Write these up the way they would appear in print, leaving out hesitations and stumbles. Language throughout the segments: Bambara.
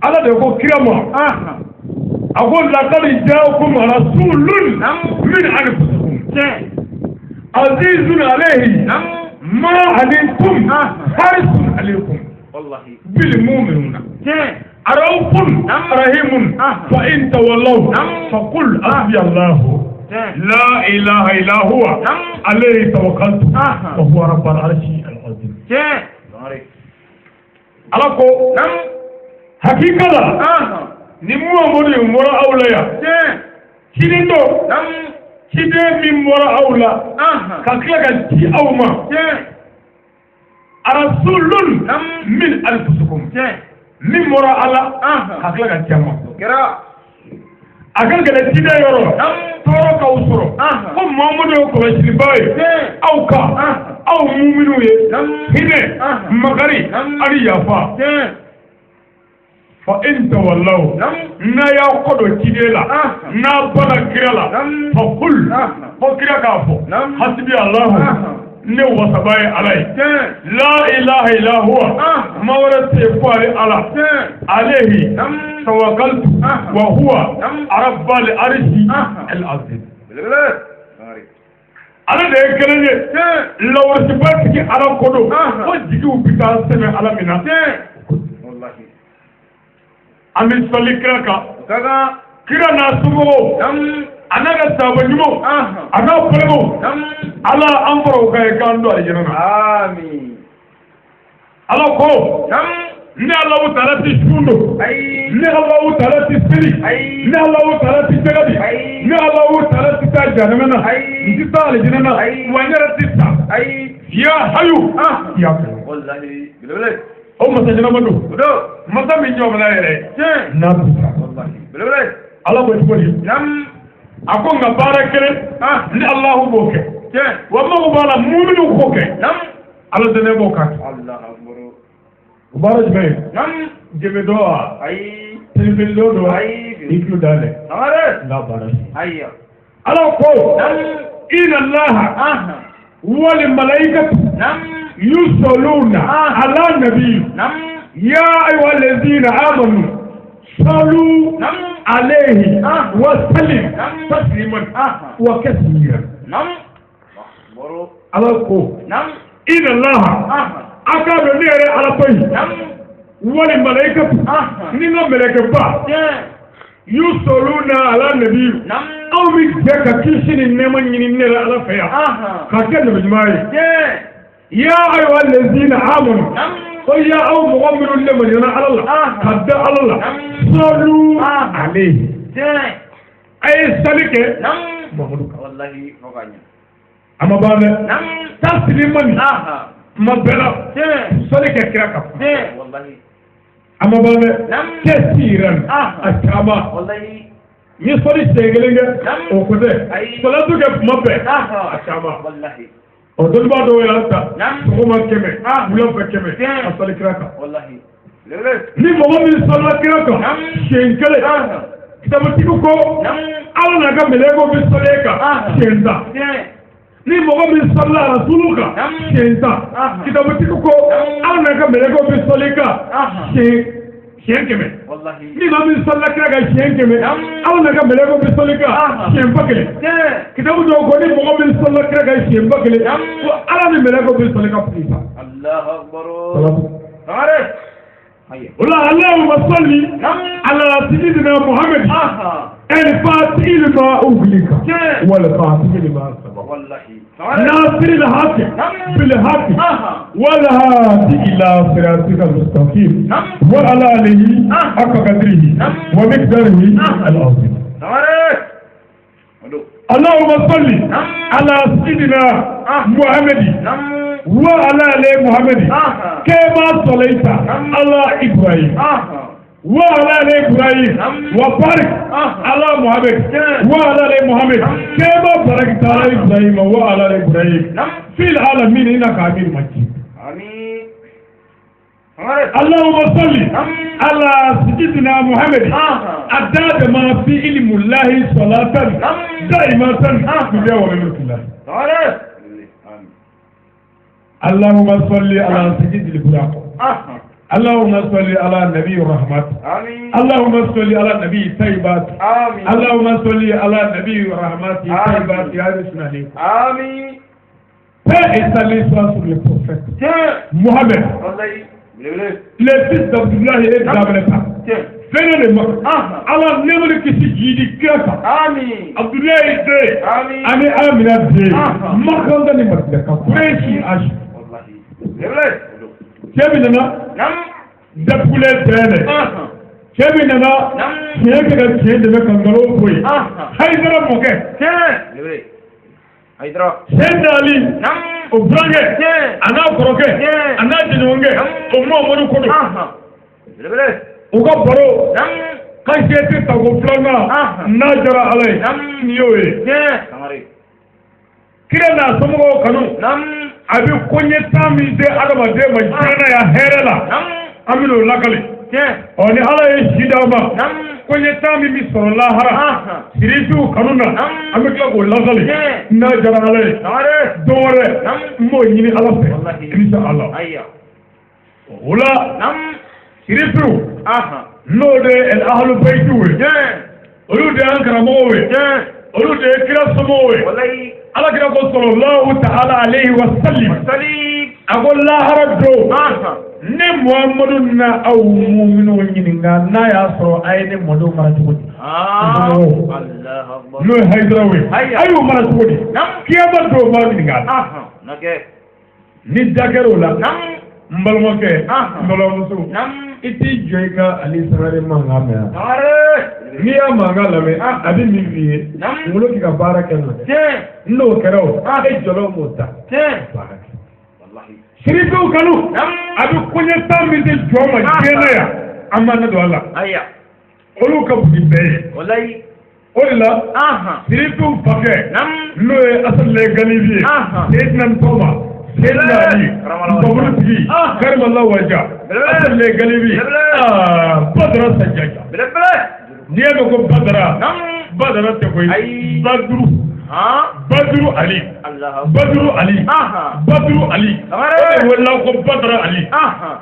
ala de ko kirama أقول لقد جاءكم رسول من أنفسكم عزيز عليه ما عنتم حريص عليكم والله بالمؤمنون رؤوف رحيم فإن تولوا فقل حسبي الله لا إله إلا هو عليه توكلت وهو رب العرش العظيم ألاكو حقيقة ni muhammadu mora aulaya kinindo kide min mora aula ka kila ka ti awma rasulun min anfusikum min mora ala ka kila ka ti awma kera akan ka tide yoro toro ka usuro ko muhammadu ko wasibaye auka aw mu'minu ye hine magari ari yafa فإن تولوا نا يأخذوا كديلا نا بنا كيلا فقل فكرا كافو حسبي الله نو وسباي عليه لا إله إلا هو ما ورث يفعل عليه توكلت وهو رب العرش العظيم ala de kelele law sibati ala kodo ko jigu bita seme ala mina wallahi amin soli kira kaga kira na sumo anaga sabanyumo ana polemo ala amro ga kando ajena amin ala ko ni Allah taala ti shundo ni Allah taala ti siri ni Allah taala ti jagadi ni Allah taala ti tajanamana ni taala jinana wanyara ti sa ya hayu ya wallahi bilal o masa jina madu do masa min jo bala yere na wallahi bilal Allah ko tibodi nam akonga barakere ni Allah boke wa ma bala mu'minu boke nam Allah dene boka Allah akbar Mubarak bhai nam jebe do ai tilbil do ai iklu dale amare la barak ayya ala ko nam inna Allah wal malaikatu nam yusalluna ala nabiy nam ya ayyuhallazina amanu sallu alayhi wa sallim tasliman wa kaseeran nam baro ala ko nam inna Allah akado nere ala boy wali malaikatu ninga malaika ba yusoluna ala nabi aw mi jaka kishini neman yini nere ala faya ka kenno bijmai ya ayyuhal ladina amanu qul ya aw mu'minun liman yana ala allah kadda allah sallu alayhi ay salike muhammadu wallahi foganya ama bana tasliman mabela sole ke kira ka wallahi amma bale kesiran akama wallahi ni sole segelenga o ko de sole to ke mabbe akama wallahi o don ba do yalta ko ma keme bulo fa keme sole kira ka wallahi ni mo mi sole kira ka shenkele kitamati ko ala na ga melego bi sole ka shenza ni mogo min salla rasuluka shenta kitabu tikuko au na kamele ko bisolika shenkeme wallahi ni ma min salla kira shenkeme au na kamele ko bisolika shempakele kitabu do ko ni mogo min salla kira shempakele ko ala ni mele ko bisolika pisa Allahu akbar are wala Allahumma salli ala sayyidina Muhammad الفاتح لما أغلق والفاتح لما سبق ناصر الحق بالحق والهادي إلى صراطك المستقيم وعلى آله حق قدره ومقداره العظيم اللهم صل على سيدنا محمد وعلى آل محمد كما صليت على إبراهيم وعلى آل إبراهيم وبارك على محمد وعلى آل محمد كما باركت على إبراهيم وعلى آل إبراهيم في العالمين إنك حميد مجيد آمين اللهم صل على سيدنا محمد عدد ما في علم الله صلاة دائمة في اليوم وملك الله اللهم صل على سيد البراق اللهم صل على نبي رحمة آمين اللهم صل على نبي طيبات آمين اللهم صل على نبي رحمة طيبات يا رسول آمين installé soit sur le prophète Mohamed, le fils d'Abdullah et d'Abraham. Phénomène, alors n'aimez que si dit que ça. Amen. Abdullah était, Amen, Amina était. Marquant les mots de la Quraishi H. Kébinana, d'apoulet télé. Kébinana, qui est que le tien de Mekangalo, oui. Haïdra Moké. Sendali, o brange, ana koroke, ana jinonge, o mo modu kodo. O ka baro, ka jete ta go flanga, na jara alai, niyoe. Kira na somo kanu, abi konye tami de adama de majana ya herela. Amino lakali. Oni alai shidama. Konye tami mi soro lahara. Sirisu kanuna. Amikla go lakali. Na jara alai. Dore. Mo yini alafe. Insha Allah. Ola. Sirisu. No de el ahlu baytuwe. Olu de ankara mowe. Olu de kira somowe. ala kira ko sallallahu ta'ala alayhi wa sallam agol la harado ne muhammadu na aw mu'minu nyininga na ya so ayne modo maratuti Allah akbar no haydrawi ayu maratuti kiyama do ma nyininga nake ni dakero la mbalmoke mbalomusu iti joika ali sarare manga me ni ya manga lame abi mi vie ngulo ki ka bara kenno no kero e jolo mota wallahi shiriku kanu abi kunya tambi de joma jena ya amana do Allah aya olu ka budi be wallahi ola shiriku pake no e asal le ganivi ednan toma Sedari, Baburuti, Karim Allah Waja, Asal Galibi, Badra Sajaja. Niago ko Badra Tekoy, Badru Ali, Badru Ali, Badru Ali, wala ko Badra Ali.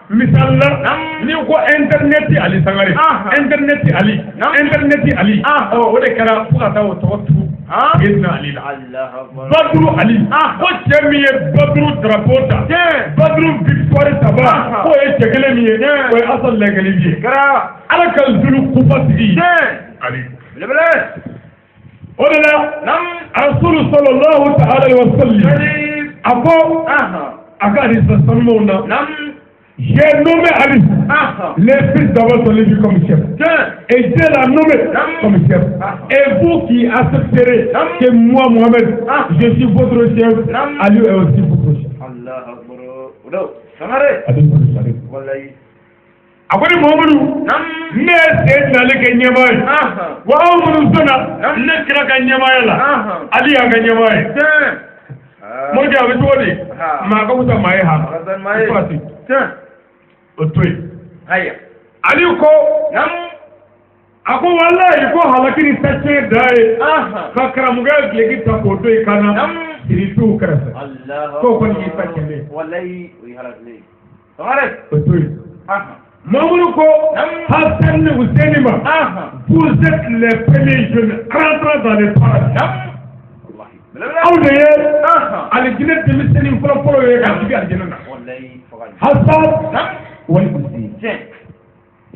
Misalla, ni ko internet Ali sangare, internet Ali, oh wala kara fukata o tawattu. Gedna Ali Allah Badru Ali ko chemiye Badru drapota Badru victoire taba ko e tegele miye ko asal legele biye kara ala kal zulu kubati Ali lebele wala nam rasul sallallahu ta'ala wa sallam ako akari sallallahu nam j'ai nommé Ali, le fils d'Abbas Olivier comme chef. Et Dieu l'a nommé comme chef. Et vous qui accepterez que moi, Mohamed, je suis votre chef, Ali est aussi votre chef. Allah Akbar. Akoni Mohamed, ne c'est dans le Kenyamay. Wa Mohamed Zona, ne kira Kenyamay la. Ali a Kenyamay. Moi qui avais dit, ma comme ça maï ha. Otoi aya aliko nam ako wallahi ko halakini tace dai fakra mugal legi tapoto ikana siritu karasa Allah ko kon yi tace ne wallahi wi halakni taware otoi mamulo ko Hassan ne Hussein ma vous êtes les premiers jeunes rentrant dans les paradis wallahi ali jinet de miseni folo ye ka diga aljanna wallahi Hassan والكرسي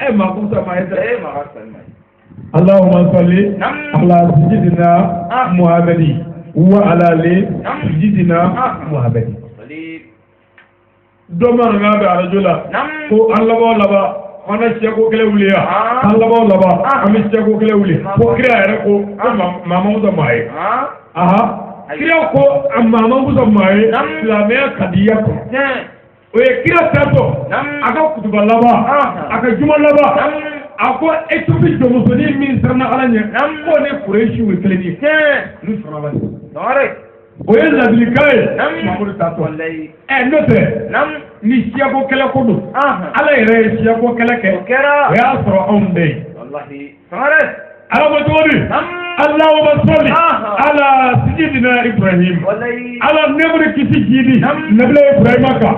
ايه ما كنت ما يدري ايه ما غسل اللهم صل على سيدنا محمد وعلى ال سيدنا محمد دوما غاب رجلا ko Allah ba ona cheko kele wuliya Allah ba ami cheko kele wuli ko kira ere ko mama musa mai kira ko mama musa mai la me kadiya ko oye kira tato aka kutuba laba aka juma laba ako etubi jomusoni min sarna alanya ko ne kureshi we keleni ni saraba dore oye ladlikai mamuru tato wallahi note ni siako kala kodu ala ire siako kala ke ya soro onde wallahi sare ala ma todi Allahumma salli ala sayyidina Ibrahim ala nebri kisi jidi nabla Ibrahim ka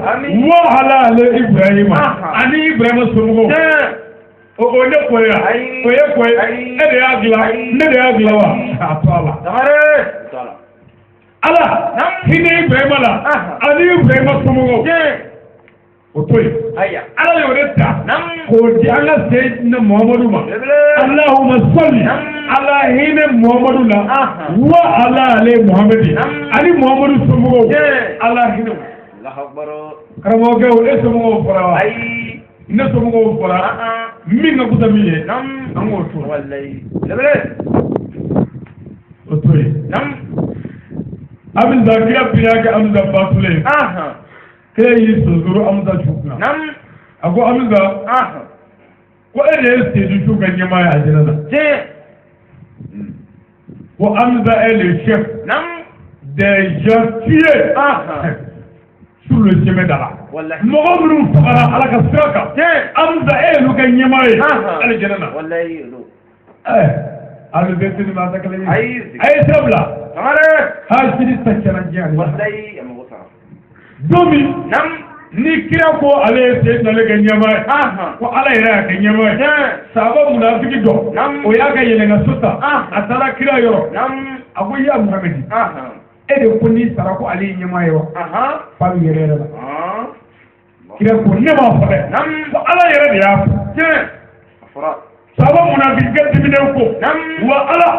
wa ala ala Ibrahim ani Ibrahim somo o ne koya ede agla wa atwala ala hine Ibrahim ala ani Ibrahim somo otoy ala yoretta ko di ala sayyidina Muhammadu ma Allahumma salli ala hine Muhammadu la wa ala ale Muhammadi ali Muhammadu somo ala hine Allahu akbar karamo ke o somo fara ne somo fara min na kuta miye ango to wallahi lebele otoy abin zakiya biya ga amza basule kai yi sozoro amza shukna ago amza ko ere yake du shukan yama ya jinana ko amza est le chef des gentils sur le chemin d'Allah mogo minu fara ala ka siraka amza est le kan yama ya ala jinana wallahi alu betini ma takale ay sabla ha sidi takana jani wallahi amago sara domi ni kira ko ale sai na le ganyama ko ala ira ganyama sabo munafiki do o ya ga yele na suta atara kira yo ago ya muhammadi ede ko ni sara ko ale nyama yo fa yere la kira ko ne ma fa ko ala yere ya afra sabo munafiki gadimine ko wa ala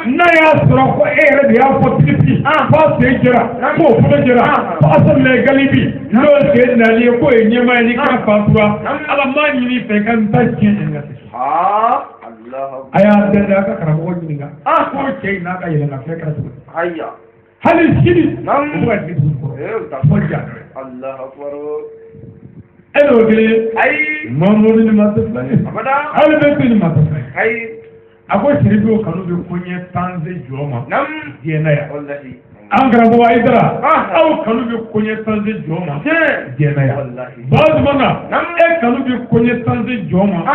na ya sara ko ere ya ko tiki fa sai jira ko fa jira fa asal le galibi no ke na li ko nyema ni ka fatura ala mani ni fe kan tajje ngati Allah aya da ka karamo ni nga ko ke na ka yele na fe ka su hayya hali shidi ko wa ni ko ta fojja Allah akbar elo gele ay mamudu ni matafla abada hali be ni matafla ay ako shiribo kanu be konye tanze joma diena ya wallahi an karabo wa idra aw kanu be konye tanze joma diena ya wallahi baz mana kanu be konye tanze joma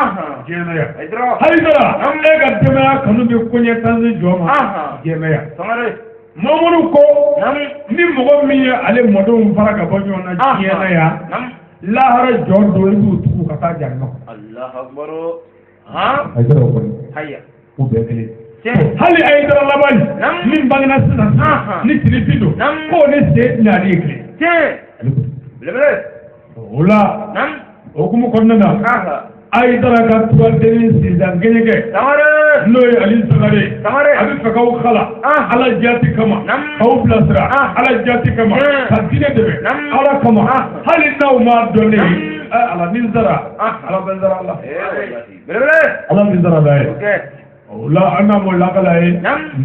diena ya haidara ga dema kanu be konye tanze joma diena ya samare mamudu ko ni mogo mi ale modon faraga bonyo na diena ya lahara jor do lu tu ka ta janno Allah akbar haidara ko hayya u be kele hali aydara labani min bangna sina ni tilipido ko ne se na rekle bele ola o kuma konna aydara ka tuwa deni sidan genege tamare noy ali tamare abi fakaw khala ala jati kama kaw blasra ala jati kama kadine debe ala kama hali naw ma doni ala minzara ala banzara Allah bele ala minzara dai okay la ana mo la kala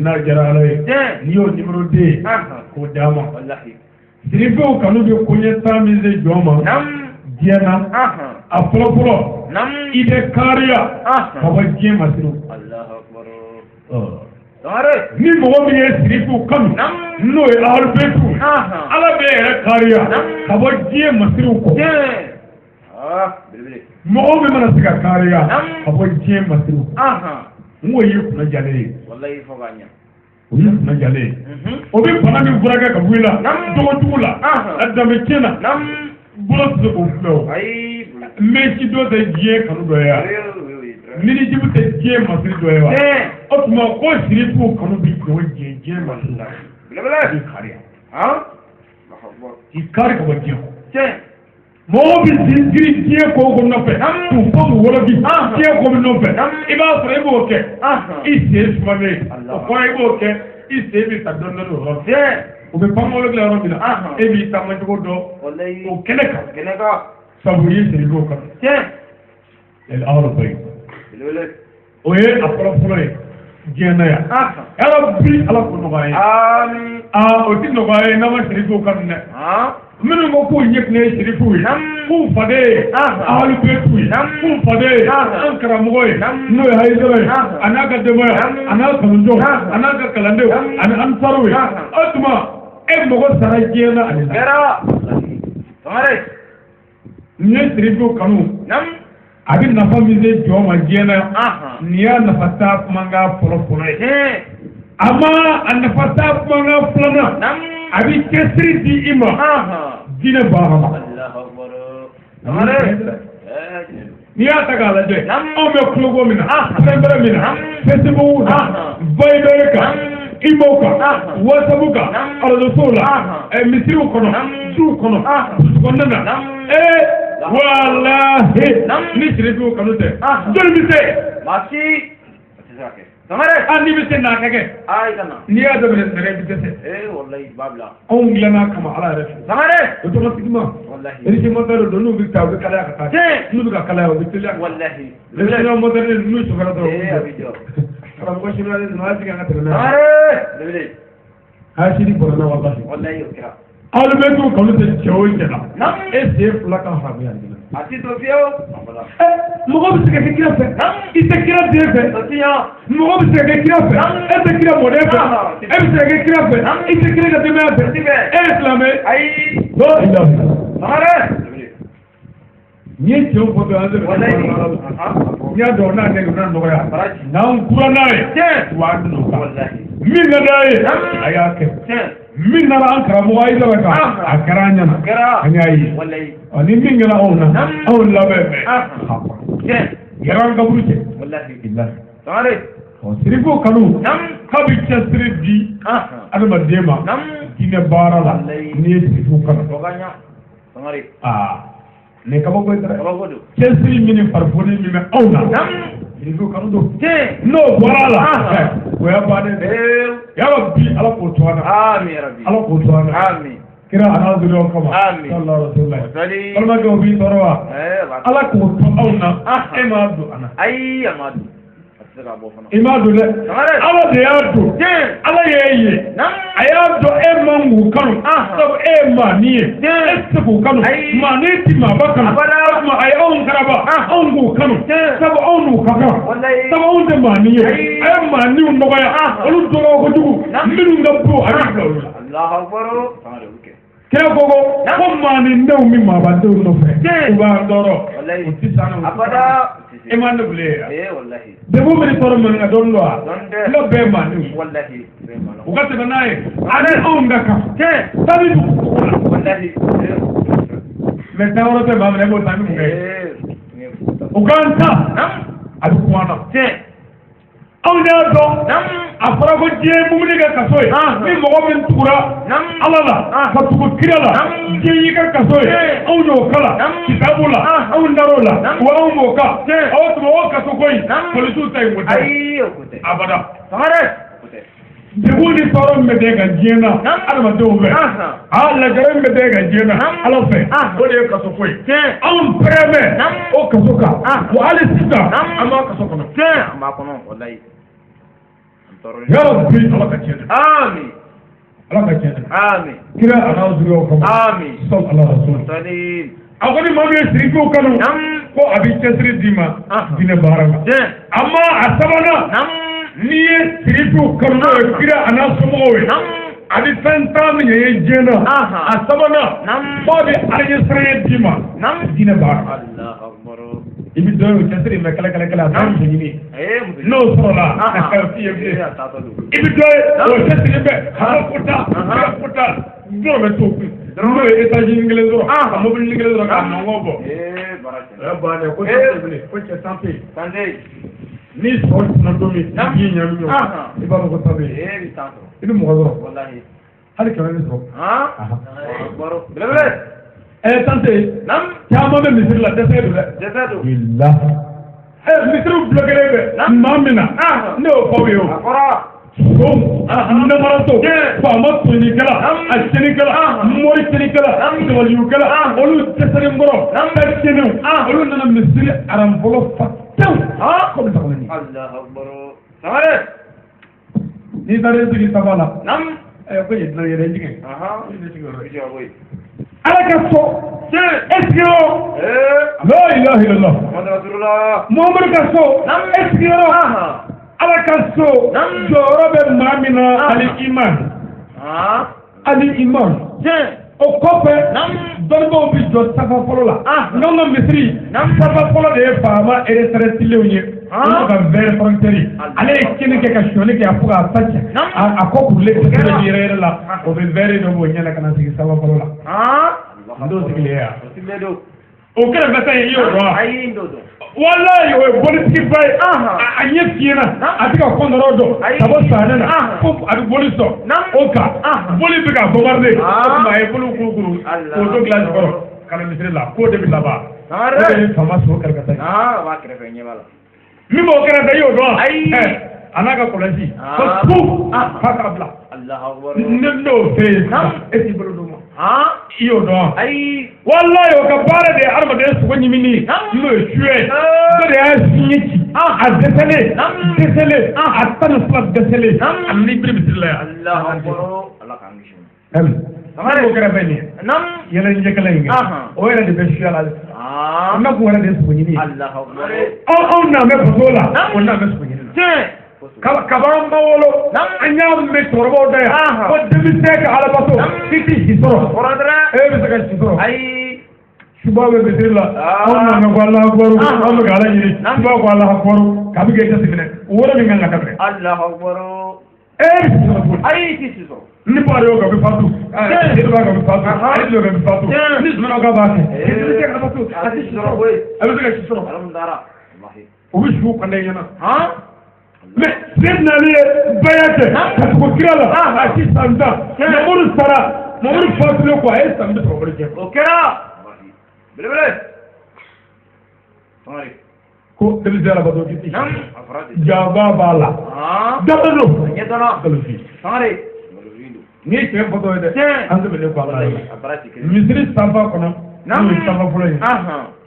na jara alay niyo numero 2 ko dama wallahi sirifo kanu be kunye tamize joma diana a polo ide kariya baba jema siru Allah akbar tare ni mo mi sirifo kanu no e albetu ala be re kariya baba jema siru ko bele mo mi mana sika kariya baba jema siru ngo yi kuna jale wallahi foganya o yi kuna jale o bi bana mi buraga ka buila dogo tugula adame kena bulo se ko flo ay me ci do de je kanu do ya mini jibu te je ma se do ya o tuma ko siri fu kanu bi ko je ma la bela di khariya ikari ko je mo bi zingiri tie ko ko no pe tu ko wala bi tie ko no pe iba fere bo ke ise fane ko ibo ke ise bi ta don no ro o be pamo le ro bi la e bi ta ma ko do o keneka saburi se ro ka el awro bay o ye apro pro jena ya rabbi ala ko no bay amin o ti no bay na ma se ro ka ne minu ngo ko nyek ne shirifu ku fade ahlu betu ku fade ankara moy no haydare anaka dema anaka kanjo anaka kalande an sarwe atuma e mogo sarajena alila era tamare ne shirifu kanu abin nafa min se jɔn ma diɲɛ na nin y'a nafa ta kumakan fɔlɔ ye amma a nafa ta kumakan filanan a bɛ cɛsiri di i ma diinɛ baara la n'i y'a ta k'a lajɛ anw bɛ kulogo min na fɛn bɛrɛ min na Facebook na Viber kan Imo kan WhatsApp kan arajosow la misiriw kɔnɔ duw kɔnɔ kɔnɔna na walahi ni sirifiw kanu tɛ joli bɛ se maa si n'i bɛ se n'a kɛ n'i y'a daminɛ sɛnɛ bɛ dɛsɛ anw dilanna kama ala yɛrɛ fɛ automatigement énergie moderne don n'u bɛ taa u bɛ kalaya ka taa n'u bɛ ka kalaya u bɛ teliya l'énergie moderne n'u sɔgɔra dɔrɔn karamɔgɔ chinois ninnu a sigi an ka tɛmɛ n'a ye a sini bɔrɔna wallahi alu bɛ t'u kanu tɛ cɛ o cɛ la e sen fila ka faamuya nin na a ti to fiyewu mɔgɔ bɛ se ka kɛ kira fɛ i tɛ kira den fɛ mɔgɔ bɛ se ka kɛ kira fɛ e tɛ kira mɔden fɛ e bɛ se ka kɛ kira fɛ i tɛ kira ka denbaya fɛ e ye silamɛ ayi n'i ye cɛw fɔ dɔrɔn an tɛ n'i y'a dɔn n'a nɛgɛ n'a nɔgɔya n'an kura n'a ye wa an dun min ka d'a ye a y'a kɛ min nana an karamɔgɔ ayi dɔ kan a kɛra an ɲɛna an y'a ye ni min kɛra anw na anw labɛn bɛɛ kɛra an kaburu cɛ siriko kanu k'a bɛ cɛsiri di adamaden ma diinɛ baara la n'i ye siriko kanu nin kabako ye dɛ cɛsiri min ni farifoni min bɛ anw na siriko kanu don n'o bɔra a la o y'a bannen dɛ yaba bi ala k'o to an na ala k'o to an na kira ana zuriyaw kama sallallahu alaihi wasallam balimakɛw b'i tɔɔrɔ wa ala k'o to aw na e m'a don an na ayi a m'a don i m'a don dɛ ala de y'a don ala y'e ye a y'a dɔn e man k'u kanu sabu e ye maani ye e tɛ se k'u kanu maani ti maaba kanu o tuma a ye anw karaba anw k'u kanu sabu anw n'u ka kan sabu anw tɛ maani ye a ye maaniw nɔgɔya olu dɔgɔ kojugu minnu ka bon a bɛ bila olu la kira ko ko maanindenw min maabadenw nɔfɛ u b'an tɔɔrɔ o tɛ san e ma ne bile degun bɛ tɔɔrɔ maninka dɔɔnin dɔ wa ne bɛɛ maaninw u ka tɛmɛ n'a ye ani anw ka kan sabi dugu la mɛ taa yɔrɔ tɛ maa minɛ e b'o ta ni mun kɛ u k'an ta a bɛ kuma na anw y'a dɔn a fɔra ko diɲɛ mumuni kɛ kaso ye ni mɔgɔ min tugura ala la ka tugu kira la diɲɛ y'i ka kaso ye anw y'o kala kitabu la anw dar'o la wa anw m'o ka aw tuma o kaso ko in polisiw ta yen ko tɛ abada degun ni tɔɔrɔ min bɛ den ka diɲɛ na adamadenw fɛ lajara min bɛ den ka diɲɛ na ala fɛ o de ye kaso ko ye anw pɛrɛmɛ o kaso kan wa hali sisan an b'a kaso kɔnɔ an b'a kɔnɔ walayi ya rabbi ala ka tiɲɛ amin ala ka tiɲɛ amin kira ana zuriyaw kɔnɔ amin sallallahu alaihi wasallam a ko ni maa min ye sirikiw kanu ko a bɛ cɛsiri d'i ma diinɛ baara la amma a sabanan n'i ye sirikiw kanu n'o ye kira ana somɔgɔw ye a bɛ fɛn taa min ye diɲɛ na a sabanan fo a bɛ enregistré d'i ma diinɛ baara i bɛ dɔ ye o cɛsiri mɛ kɛlɛ a taa muso ɲini n'o sɔrɔla f'i ye bilen i bɛ dɔ ye o cɛsiri bɛ kota dɔrɔn bɛ to n'o ye étage kelen sɔrɔ ka mobili kelen sɔrɔ ka nɔngɔn bɔ o y'a bannen ko cɛ santé ni sɔrɔ tɛna don min i b'i ɲami ɲɔgɔn i b'a dɔn ko santé i bɛ mɔgɔ sɔrɔ hali kɛmɛ bɛ sɔrɔ santé caman bɛ misiri la dɛsɛ don dɛ wila misiriw bulokelen bɛ maa min na ne y'o fɔ ye o namaraso faama tonikɛla a tiɲɛnikɛla mori tiɲɛnikɛla dabalijugukɛla olu dɛsɛlenkɔrɔ bɛɛ tiɲɛnenw olu nana misiri aranfɔlɔ fa tewu ko bɛ sagoni n'i taara e sigi saba la ko ye dilan yɛrɛ jigin ala ka so esiyɔrɔ la ilaha illallah muhammadu ka so esiyɔrɔ ala ka so jɔyɔrɔ bɛ maa min na ali iman o kɔfɛ dɔnnibaw bi jɔ safa fɔlɔ la n'anw ka misiri safa fɔlɔ de ye faama retraitilenw ye olu ka vert frontière ale ye kini kɛ ka sɔnni kɛ a fo k'a ta cɛ a kɔ kurulen tɛgɛ bɛ yɛrɛ yɛrɛ la o bɛ vert dɔ b'o ɲɛna ka na sigi safa fɔlɔ la n t'o sigilen yan o kɛrɛfɛ ye i y'o dɔn wa wallahi o ye politikiba ye a ɲɛ fiyɛna a tɛ ka kɔndɔrɔ dɔn ka bɔ saanɛ na ko a bɛ boli sɔn o kan boli bɛ ka bombarder o tuma a ye bolo kurukuru k'o to glace kɔrɔ ka na misiri la k'o de bɛ laban o de ye faama so kɛrɛfɛ ye min b'o kɛrɛfɛ i y'o dɔn a n'a ka kɔlɔsi ko fu k'a k'a bila ne n'o fɛ yen e t'i bolo d'o ma i y'o dɔn wallahi o ka baara de ye adamaden sogo ɲimini n'o ye suye o de y'a siɲɛ ci a dɛsɛlen a 12 dɛsɛlen a nana i biri misiri la yan n'o kɛra fɛn ye yɛlɛ ɲɛkɛlɛ in kɛ o yɛrɛ de bɛ suya la an ka kun wɛrɛ de ye sogo ɲini anw n'a mɛn faso la o n'a mɛn sogo ɲini kaban bawolo an y'a mɛn cɛkɔrɔbaw da yan ko denmisɛn ka alabato k'i tɛ si sɔrɔ e bɛ se ka si sɔrɔ suba bɛ misiri la anw n'a mɛn ko Alahu akibaru anw bɛ ka Ala ɲini suba ko Alahu akibaru k'a bɛ kɛ jateminɛ o woro min kan ka daminɛ ni baara y'o kan bɛ fatu ni b'a kan bɛ fatu ale tile kan bɛ fatu ni sumana ka b'a kɛ denmisɛn ka alabato a tɛ si sɔrɔ a bɛ se ka si sɔrɔ o bɛ su kanda i ɲɛna mais Seydina Ali ye bɛɛ kɛ ka tugu kira la a si san 10 Mamadu sara Mamadu fatulen kɔ a ye san 30 wari kɛ o kɛra belebele ko denmisɛn alabato k'i tɛ jaba b'a la dama don nkalonsi n'i ye tiɲɛ fɔtɔ ye dɛ an tɛmɛnen kɔ Ala la misiri sanfa kɔnɔ n'o ye sanfa fɔlɔ ye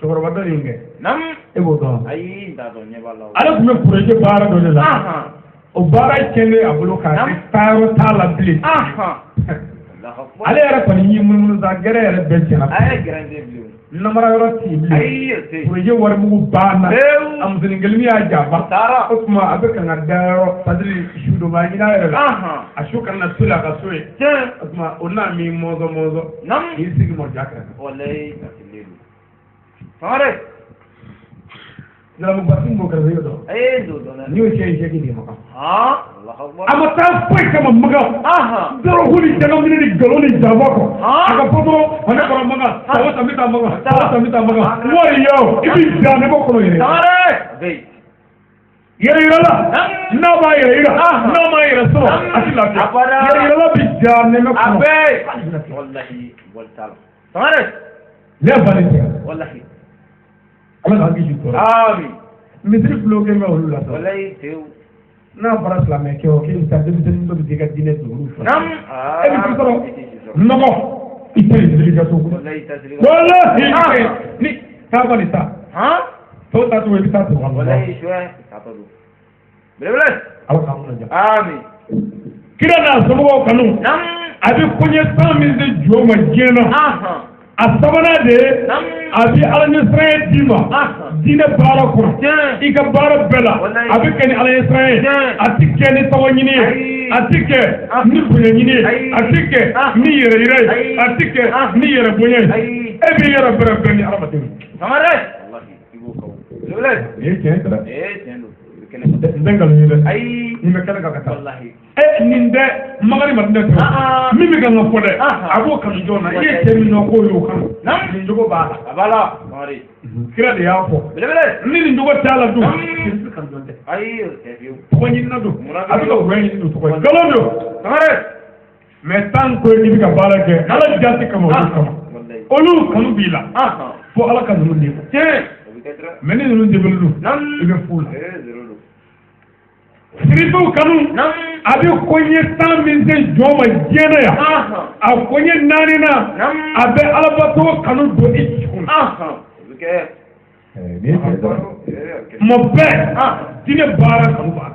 cɛkɔrɔba dɔ nin kɛ e b'o dɔn ale tun bɛ projet baara dɔ de la o baara kɛlen a bolo k'a kɛ taayɔrɔ t'a la bilen ale yɛrɛ kɔni y'i munumunu sa gɛrɛ yɛrɛ bɛɛ tiɲɛna namara yɔrɔ t'i bilen projet warimugu banna a musonin kelen y'a janfa o tuma a bɛ kan ka da yɔrɔ sadiri su dɔ b'a ɲin'a yɛrɛ la a su kana to la a ka so ye o tuma o n'a mi mɔzɔn k'i sigi mɔja kɛrɛfɛ Dalam batin bokar zai do. Ni o ce ce ki maka. Amma ta fai kama maka. Daro huli daga mini di galoni jaba ko. Aka foto ana ko maka. Tawa tamita maka. Wari yo ibi da ne ko ko yere. Tare. Yere irala. Na ba yere ira. Na ma yere so. Asila. Yere irala bi da ne ko. Abe. Wallahi wal taala. Tare. Ya bani. Wallahi. Allah ka hakili to amin misiri bloqué me olu la to wallahi tew na bara islamé ke o ke ta denmisɛnnin dɔ bɛ se ka diinɛ don olu fɛ e bɛ ti sɔrɔ nɔgɔ i tɛ misiri ka so wallahi ni taa kɔni ta tɔw ta cogo i bɛ taa to wallahi belebele ala ka mun ja amin kira n'a somɔgɔw kanu a bɛ koɲɛ 100 min se jɔ ma diɲɛ na a sabanan de ye a bɛ Ala ɲɛsiranɲɛ d'i ma diinɛ baara kɔnɔ i ka baara bɛɛ la a bɛ kɛ ni Ala ɲɛsiranɲɛ a tɛ kɛ ni tɔgɔ ɲini ye a tɛ kɛ ni bonya ɲini ye a tɛ kɛ ni yɛrɛ yira ye a tɛ kɛ ni yɛrɛ bonya ye e b'i yɛrɛ bɛrɛ bɛn ni hadamadenw ye tiɲɛ tɛ n tɛ nkalon ye dɛ nin bɛ kɛnɛ kan ka taa nin tɛ magari ma tɛ min bɛ kan ka fɔ dɛ a b'o kanu jɔn na i ye cɛ min dɔn k'o y'o kanu nin jogo b'a la a b'a la kira de y'a fɔ ni nin jogo t'a la dun i tɛ kan jɔn tɛ tɔgɔ ɲinina don a bɛ ka wɛn ɲini don tɔgɔ ye nkalon don mais tant que i bɛ ka baara kɛ Ala jati kama olu kama olu kanu b'i la fo Ala ka ninnu de tiɲɛ mais ni ninnu débɛli don i bɛ fu la siribuw kanu a bɛ koɲɛ 10 min se jɔn ma diɲɛ na yan a koɲɛ 4 na a bɛ alabato kanu don i dusukun tuma bɛɛ diinɛ baara kanu b'a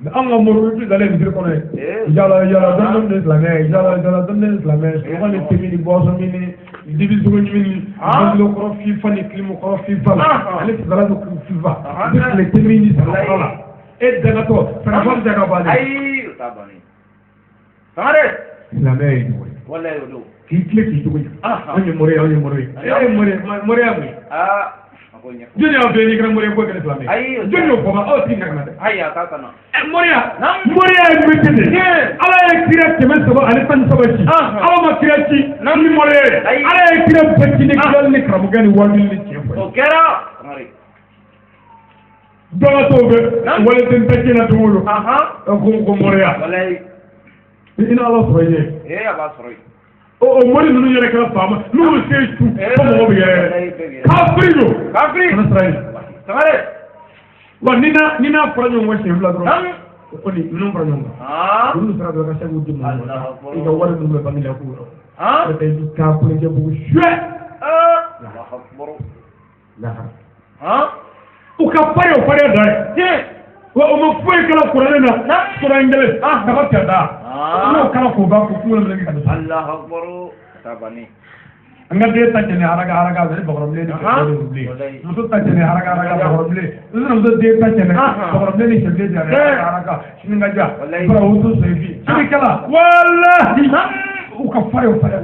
mais an ka moriw bi dalen misiri kɔnɔ ye yala dɔɔni de silamɛ yala dɔɔni de silamɛ sɔgɔ ni temi ni bɔsɔn ni dibi sogo ɲimi ni dɔnlo kɔrɔ fifa ni kilimu kɔrɔ fifa la ale ti dala do fifa ni tile temi ni sɔgɔ la e dagatɔ sɛnɛfɔ daga b'a la ayi o t'a bannen sangare silamɛ ye wallahi o don k'i tile k'i cogo an ye mɔrɛ mɔrɛ mun ye jɔn y'aw bɛɛ n'i kɛra mɔrɛ ko kɛlɛ silamɛ jɔn y'o fɔ ma aw tigi kana dɛ mɔrɛya ye min tɛ ala ye kira 300 ani 13 ci ala ma kira ci ni mɔrɛ ye ala ye kira bɛɛ ci ni kira ni karamɔgɔ ni wajuli ni tiɲɛ fɔ o kɛra dɔgɔtɔw bɛ wale tɛ bɛɛ ci la don o don ko mɔrɛya i na ala sɔrɔ i ye a b'a sɔrɔ yen o mori ninnu yɛrɛ kɛra faama n'u se su ko mɔgɔ bɛ yɛrɛ kafiri don kafiri kana sira ye sangare wa ni n'a fɔra ɲɔgɔn kɔ siɲɛ fila dɔrɔn o kɔni ninnu fara ɲɔgɔn kan olu sera dɔrɔn ka se k'u di mɔgɔ ma i ka wari ninnu bɛ bange la k'u yɔrɔ n'o tɛ i bɛ taa kulonkɛ bugu suɛ lahara u ka pari o pari da ye wa o ma foyi kala kuranɛ na kuran kelen kaba tɛ da n'o kala k'o ban ko kunkolo minɛ ka don an ka den ta jɛnɛ haraka bɛ bakɔrɔbilen ni bakɔrɔbilen muso ta jɛnɛ haraka bakɔrɔbilen u nana muso den ta jɛnɛ bakɔrɔbilen ni sɛbilen jɛnɛ haraka sini ka ja fara o to sɛbi sini kala walahi u ka fari o fari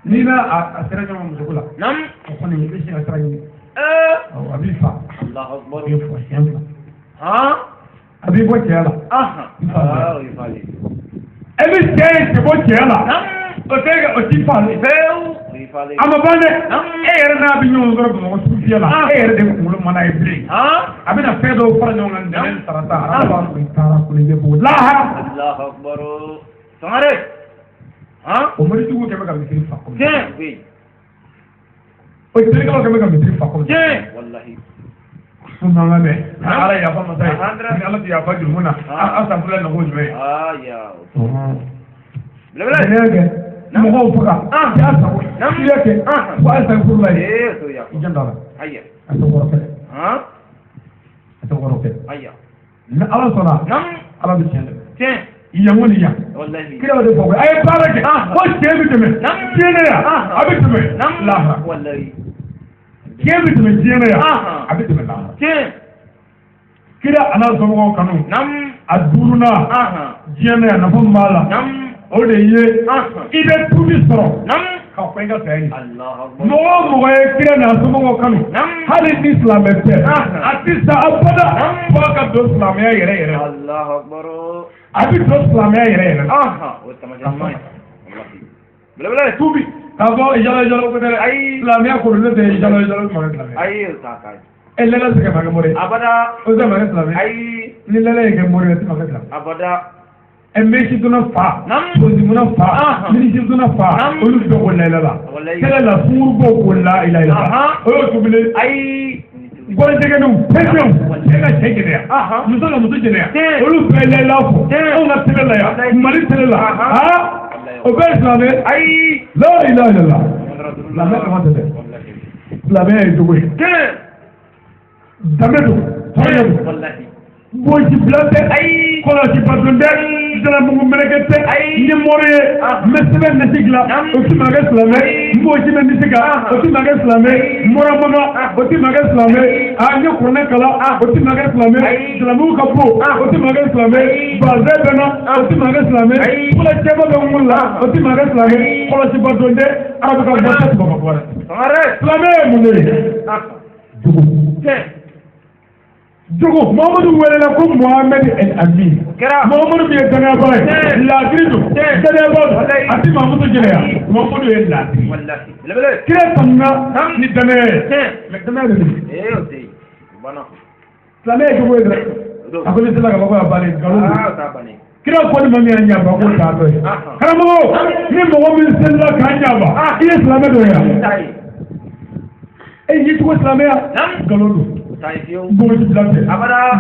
n'i na a sera ɲɔgɔn muso la o kɔni i bɛ se ka sira ɲini a b'i fa a b'i fɔ siɲɛ fila a b'i bɔ cɛya la e bɛ cɛ ye cɛ bɔ cɛya la o t'i fa a ma ban dɛ e yɛrɛ n'a bɛ ɲɔgɔn sɔrɔ bamakɔ sugu fiyɛ la e yɛrɛ de kunkolo mana ye bilen a bɛna fɛn dɔw fara ɲɔgɔn kan dɛmɛ sarata ala b'a sɔrɔ i taara kulonkɛ b'o lahara sangare o morijugu kɛmɛ ka misiri fa kɔnɔ o terikɛlaw kɛmɛ ka misiri fa kɔnɔ sunna mɛ ala yafa masa ye ni ala tɛ yafa jurumi na a san fila na ko jumɛn ye mɔgɔw faga y'a sago i y'a kɛ ko a san furu la ye i jan dara a tɛ wɔrɔ kɛ a tɛ wɔrɔ kɛ ni ala sɔnna ala bɛ tiɲɛ dɛ yango ni yan kira de fɔ a ye baara kɛ ko tiɲɛ bɛ tɛmɛ diɲɛ ya a bɛ tɛmɛ lahara diɲɛ bɛ tɛmɛ diɲɛ ya a bɛ tɛmɛ lahara kira a n'a somɔgɔw kanu a duurunan diɲɛ ya nafa min b'a la o de ye i bɛ tubi sɔrɔ ka fɔ i ka saya ye mɔgɔ o mɔgɔ ye kira n'a somɔgɔw kanu hali ni silamɛ tɛ a tɛ sa abada fo a ka don silamɛya yɛrɛ yɛrɛ a bɛ don silamɛya yɛrɛ yɛrɛ tubi k'a fɔ jalo ko tɛ silamɛya kɔrɔ ne tɛ jalo ma kɛ silamɛ e lɛlɛ tɛ kɛ ma kɛ mori o tɛ ma kɛ silamɛ ni lɛlɛ ye kɛ mori ye tɛ ma kɛ silamɛ mɛsi donna fa polisi fa minisiri donna fa olu bɛɛ ko layla la kɛlɛ la furu b'o ko la ila o y'o tobili gɔrɔjɛgɛniw pɛsɛnw cɛ ka cɛ jɛnɛya muso ka muso jɛnɛya olu bɛɛ layla fɔ anw ka tɛlɛ la yan mali tɛlɛ la o bɛɛ ye silamɛ la ilaha illallah silamɛ kama tɛ dɛ silamɛ ye jogo ye danbe don tɔɔrɔ don boji bila tɛ kɔlɔsi baton tɛ zalamugu meleke tɛ n ye mɔri ye n bɛ sɛbɛn nasi dilan o ti ma kɛ silamɛ n boji bɛ nisi kan o ti ma kɛ silamɛ n bɔra maga o ti ma kɛ silamɛ n ye kuranɛ kala o ti ma kɛ silamɛ zalamugu ka bon o ti ma kɛ silamɛ bazɛ bɛ na o ti ma kɛ silamɛ kɔlɔ cɛba bɛ ŋun la o ti ma kɛ silamɛ kɔlɔsi baton tɛ arabu ka bɔ tɛ tuma ka bɔ dɛ silamɛ ye mun de ye jogo Muhammadu welela ko Muhammad el Amin Muhammadu bi danaba ladiri do danaba a ti Muhammadu jeleya Muhammadu ye ladiri kira tanna ni danaya mais danaya de o tey bana silamɛ ye jogo ye dɛ a ko ne sera ka fɔ ko a bannen nkalon kira fɔ ni ma min y'a ɲɛba ko t'a dɔ ye karamɔgɔ ni mɔgɔ min selila k'a ɲɛba i ye silamɛ dɔ ye e ye cogo silamɛya nkalon don boji bilate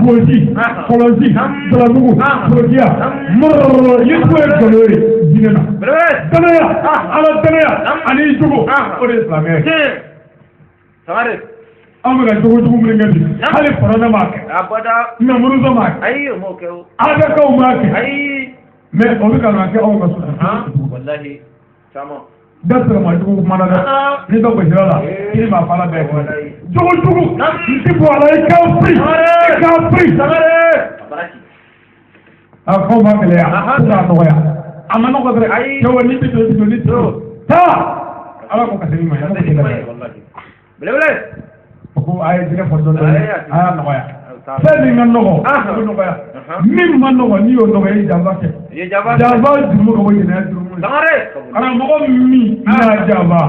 boji kɔlɔnsi salamugu porokiya mɔrɔrɔ ye ko ye galo ye diinɛ na danaya ala danaya ani jogo o de ye silamɛya ye an bɛ ka jogo jugu minnu kɛ bi hali faranɛ m'a kɛ namuruso m'a kɛ adakaw m'a kɛ mais o bɛ ka na kɛ aw ka so da sera ma jugu kumana dɛ ni dɔ gosira la i ma fala bɛɛ kɛ jogo jugu n ti bɔ a la i k'a firi a k'aw ma gɛlɛya k'a nɔgɔya amana ko dere to woni bi to ni to ta ala ko kasini ma ya wallahi bele ko ay dina fodo aya no ya sani ngan no ko ya min man no ni yo no ya jaba ke jaba dumu ko ni na dumu sangare ana mo mi na jaba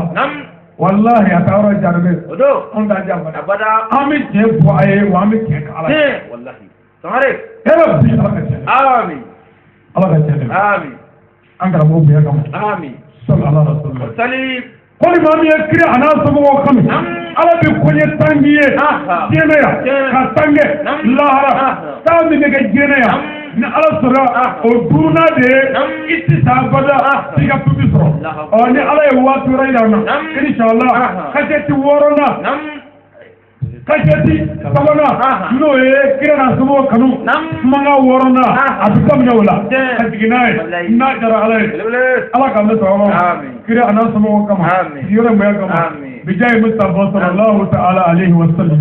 wallahi atawra jarbe odo on da jaba abada ami je bo ay wa mi ke ala wallahi sangare rabbi amin ala ka jale amin an kara mo biya kam amin sallallahu alaihi wasallam salim ko ma mi kire ana so mo kam ala bi ko ye tangiye jene ya ka tange lahara ta mi ga jene ya ni ala sura o duruna de itti sabada diga pubi so o ni ala e watu rayda na inshallah kajeti worona kajeti sabana no e kire na so mo kanu manga worona abikam nyawla kajiginai na jara ala kam to amin kire ana so mo kam yore mo ya kam bijay mustafa sallallahu ta'ala alaihi wasallam